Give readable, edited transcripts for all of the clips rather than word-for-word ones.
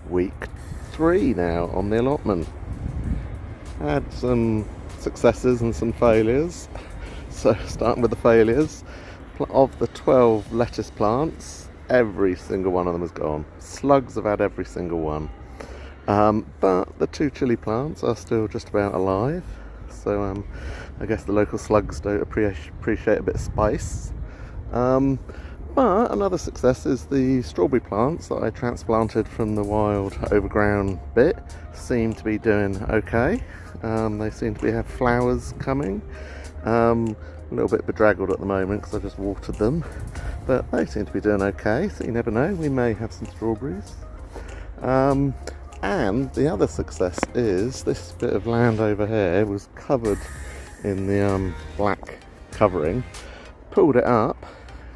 Week 3 now on the allotment. Had some successes and some failures. So starting with the failures, of the 12 lettuce plants, every single one of them has gone. Slugs have had every single one. But the 2 chilli plants are still just about alive. So I guess the local slugs don't appreciate a bit of spice. But another success is the strawberry plants that I transplanted from the wild overgrown bit seem to be doing okay. They seem to have flowers coming. A little bit bedraggled at the moment because I just watered them, but they seem to be doing okay, so you never know, we may have some strawberries. And the other success is this bit of land over here was covered in the black covering. Pulled it up,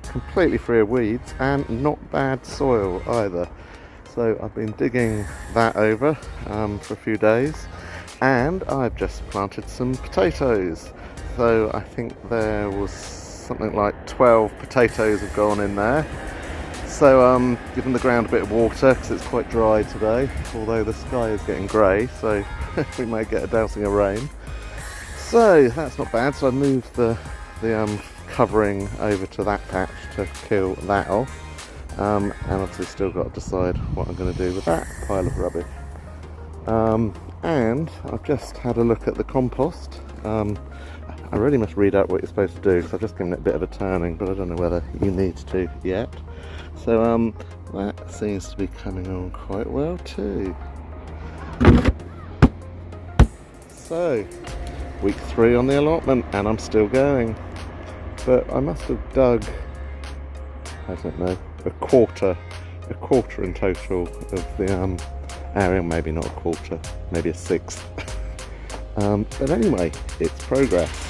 completely free of weeds and not bad soil either. So I've been digging that over for a few days, and I've just planted some potatoes. So I think there was something like 12 potatoes have gone in there. So giving the ground a bit of water because it's quite dry today, although the sky is getting grey, so we may get a dousing of rain. So that's not bad. So I moved the covering over to that patch to kill that off, and obviously still got to decide what I'm going to do with that pile of rubbish. And I've just had a look at the compost. I really must read out what you're supposed to do because I've just given it a bit of a turning, but I don't know whether you need to yet. So that seems to be coming on quite well too. So week 3 on the allotment and I'm still going, but I must have dug, I don't know, a quarter in total of the area, maybe not a quarter, maybe a sixth. But anyway, it's progress.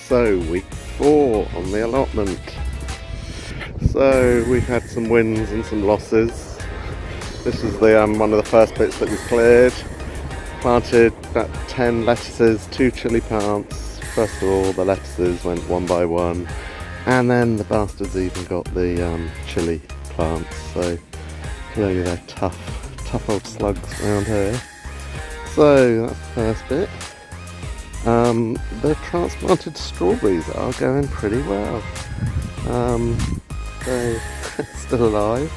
So week 4 on the allotment. So we've had some wins and some losses. This is the one of the first bits that we cleared. Planted about 10 lettuces, 2 chilli plants. First of all, the lettuces went one by one, and then the bastards even got the chilli plants. So clearly they're tough old slugs around here. So that's the first bit. The transplanted strawberries are going pretty well. They're still alive,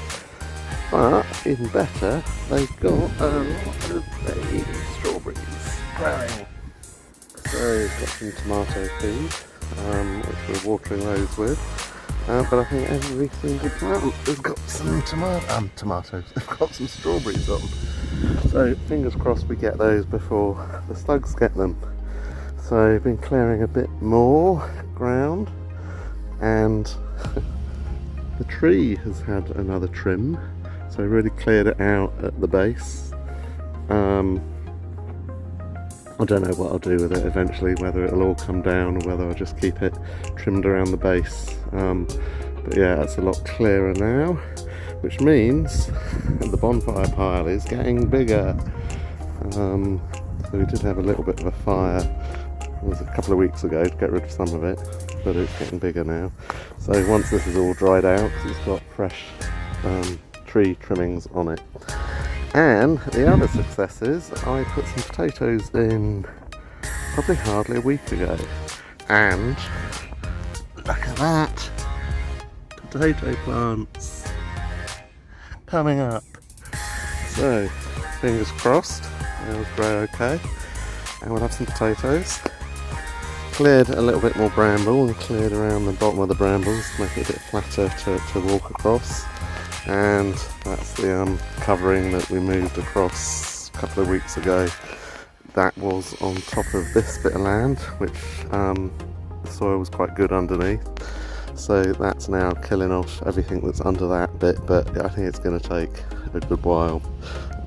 but even better, they've got a lot of baby strawberries growing. So we've got some tomato feed, which we're watering those with. But I think every single plant has got some tomatoes. They've got some strawberries on. So fingers crossed we get those before the slugs get them. So I've been clearing a bit more ground, and the tree has had another trim, so I really cleared it out at the base. I don't know what I'll do with it eventually, whether it'll all come down or whether I'll just keep it trimmed around the base. But yeah, it's a lot clearer now, which means the bonfire pile is getting bigger. So we did have a little bit of a fire, it was a couple of weeks ago, to get rid of some of it, but it's getting bigger now. So once this is all dried out, because it's got fresh tree trimmings on it. And the other success is I put some potatoes in probably hardly a week ago. And look at that, potato plants coming up. So fingers crossed they'll grow okay, and we'll have some potatoes. Cleared a little bit more bramble and cleared around the bottom of the brambles to make it a bit flatter to walk across. And that's the covering that we moved across a couple of weeks ago. That was on top of this bit of land, which the soil was quite good underneath. So that's now killing off everything that's under that bit, but I think it's going to take a good while.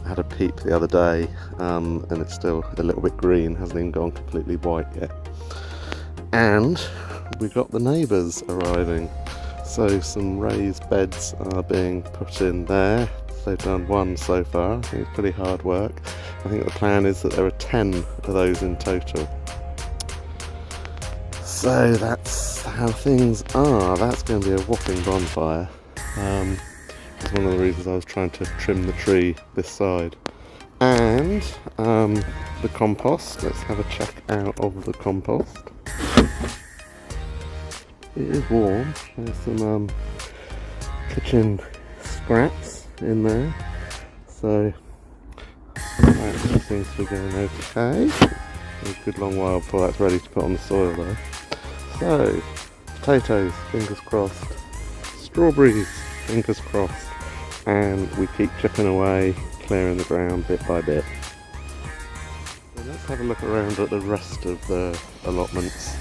I had a peep the other day, and it's still a little bit green, hasn't even gone completely white yet. And we got the neighbours arriving, so some raised beds are being put in there. They've done one so far. I think it's pretty hard work. I think the plan is that there are 10 of those in total. So that's how things are. That's going to be a whopping bonfire. It's one of the reasons I was trying to trim the tree this side. And the compost. Let's have a check out of the compost. It is warm. There's some kitchen scraps in there, so that seems to be going okay. A good long while before that's ready to put on the soil though. So potatoes, fingers crossed. Strawberries, fingers crossed. And we keep chipping away, clearing the ground bit by bit. So let's have a look around at the rest of the allotments.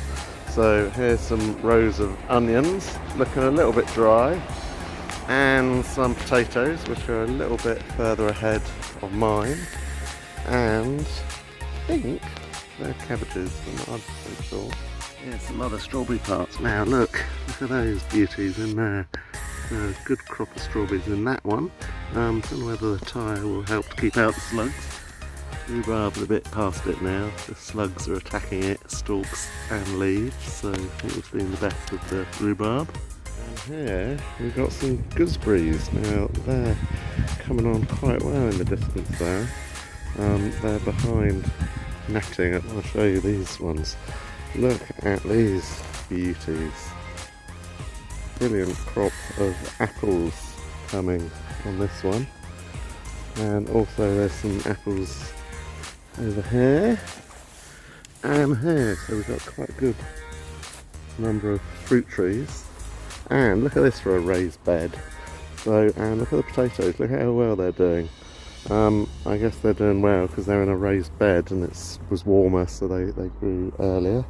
So here's some rows of onions, looking a little bit dry, and some potatoes, which are a little bit further ahead of mine, and I think they're cabbages, I'm not 100% sure. Yeah, some other strawberry parts. Now look at those beauties in there. A good crop of strawberries in that one. Don't know whether the tyre will help to keep out the slugs. Rhubarb's a bit past it now. The slugs are attacking it, stalks and leaves, so it was being the best of the rhubarb. And here we've got some gooseberries. Now they're coming on quite well in the distance there. They're behind netting. I'll show you these ones. Look at these beauties. Brilliant crop of apples coming on this one. And also there's some apples over here and here, so we've got quite a good number of fruit trees. And look at this for a raised bed. So, and look at the potatoes, look at how well they're doing. I guess they're doing well because they're in a raised bed and it was warmer, so they grew earlier.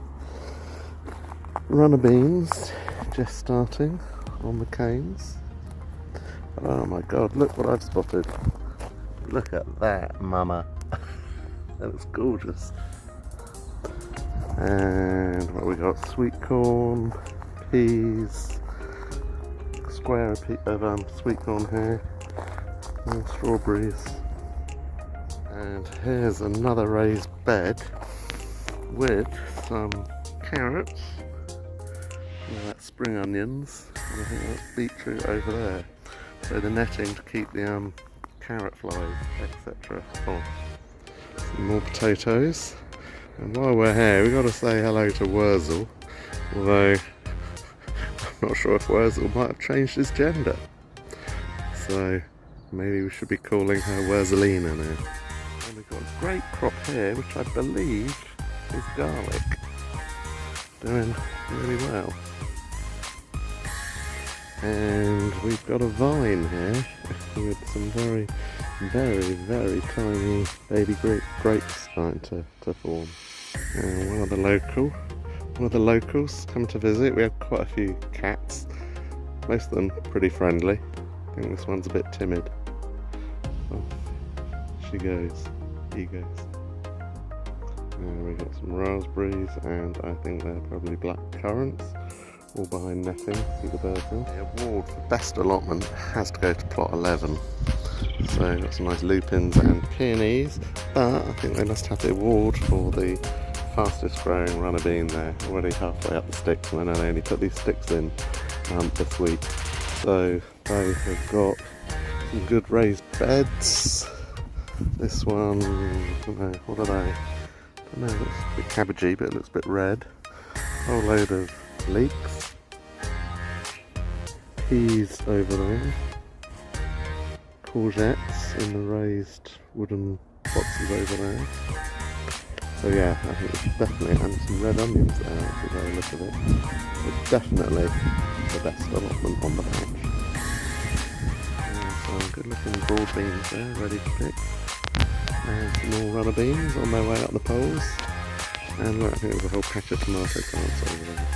Runner beans just starting on the canes. Oh my god, look what I've spotted. Look at that, mama. That looks gorgeous. And what we got? Sweet corn, peas, square of sweet corn here, and strawberries. And here's another raised bed with some carrots. And that's spring onions. And I think that's beetroot over there. So the netting to keep the carrot flies, etc. off. Some more potatoes. And while we're here, we've got to say hello to Wurzel, although I'm not sure if Wurzel might have changed his gender. So maybe we should be calling her Wurzelina now. And we've got a great crop here, which I believe is garlic. Doing really well. And we've got a vine here with some very, very, very tiny baby grapes starting to form. And one of the locals come to visit. We have quite a few cats, most of them pretty friendly. I think this one's a bit timid. Oh, she goes, he goes. And we've got some raspberries, and I think they're probably black currants. All behind netting, see the birds in. The award for best allotment has to go to plot 11. So got some nice lupins and peonies, but I think they must have the award for the fastest growing runner bean there. Already halfway up the sticks, and I know they only put these sticks in this week. So they have got some good raised beds. This one, I don't know, what are they? No, it looks a bit cabbagey, but it looks a bit red. A whole load of leeks. Peas over there. Courgettes in the raised wooden boxes over there. So yeah, I think it's definitely, and some red onions there actually by the look of it. It's definitely the best allotment on the patch. So good looking broad beans there, ready to pick. And some more runner beans on their way up the poles. And look, I think there's a whole patch of tomato plants over there.